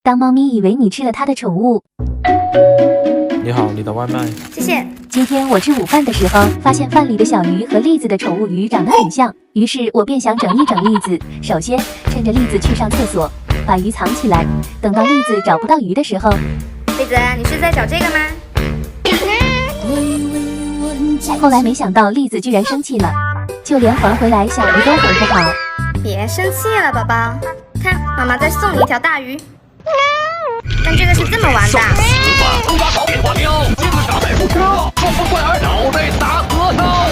当猫咪以为你吃了它的宠物。你好，你的外卖。谢谢。今天我吃午饭的时候，发现饭里的小鱼和栗子的宠物鱼长得很像，于是我便想整一整栗子。首先，趁着栗子去上厕所，把鱼藏起来，等到栗子找不到鱼的时候。栗子，你是在找这个吗？后来没想到栗子居然生气了，就连还回来小鱼都很不好。别生气了，宝宝，看妈妈再送你一条大鱼。但这个是这么玩的。死吧！乌鸦宝电话喵，金子傻在不挑，说不怪儿脑袋打核桃。